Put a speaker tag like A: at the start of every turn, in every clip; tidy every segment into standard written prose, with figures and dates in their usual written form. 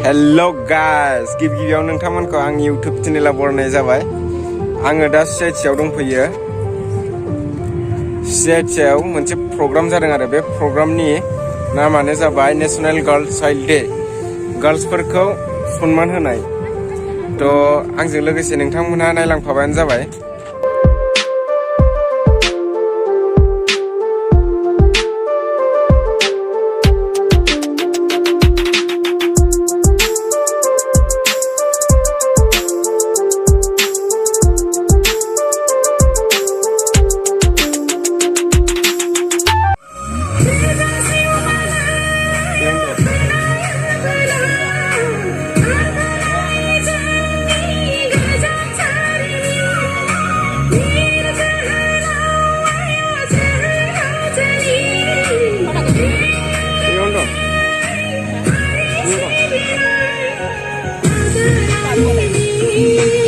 A: Hello guys गिबियाव नोंथांमोनखौ आंनि YouTube चेनेलाव बरायनाय जाबाय। आङो दा CITआव दंफैयो। CITआव मोनसे प्रग्राम जादों आरो बे प्रग्रामनि नामानो जाबाय नेशनेल गार्ल्स चाइल्ड डे। गार्ल्सफोरखौ सनमान होनाय। तो आंजों लोगोसे नोंथांमोनहा नायलांफाबानो जाबाय।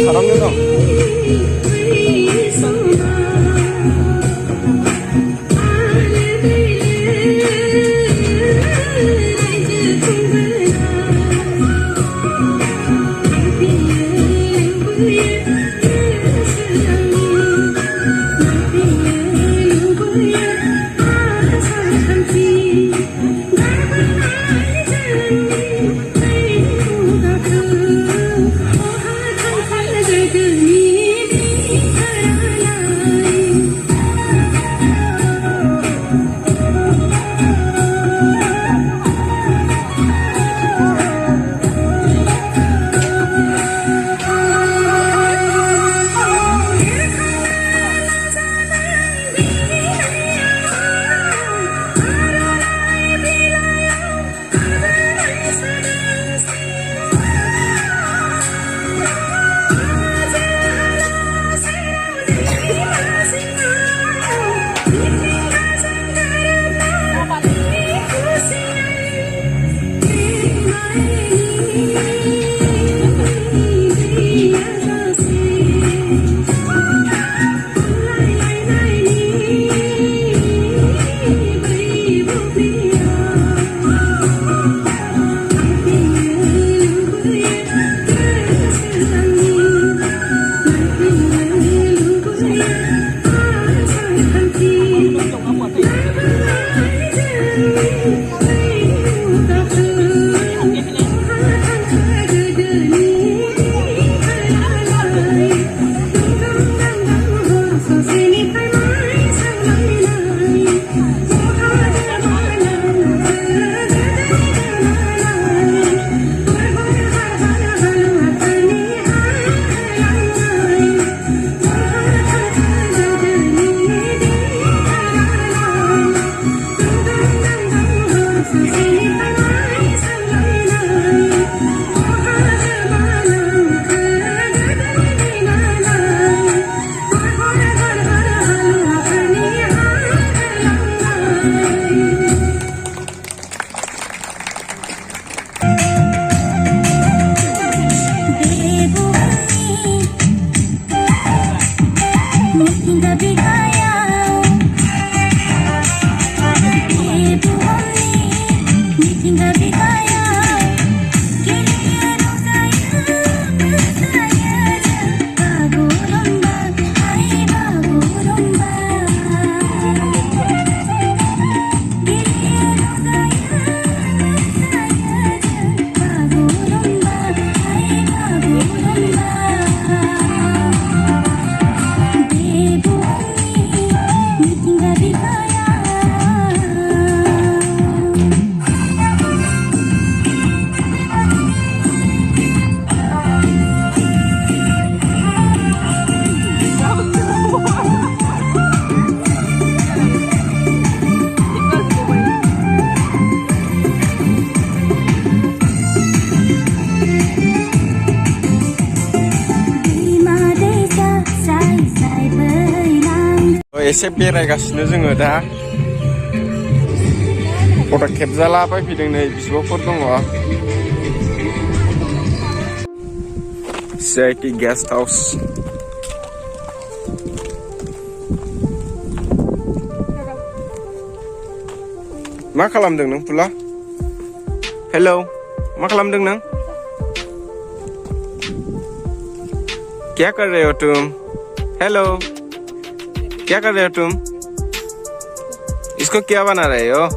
A: 사람들 좀. एसे बेरायगासिनो जोङो दा फट' खेबजाला फैदों नै बिब'फोर दङ CIT गेस्ट हाउस मा खालामदों नों फुला हेलौ मा खालामदों नों क्या कर रहे हो तुम? हेलो, क्या कर रहे हो तुम? इसको क्या बना रहे हो?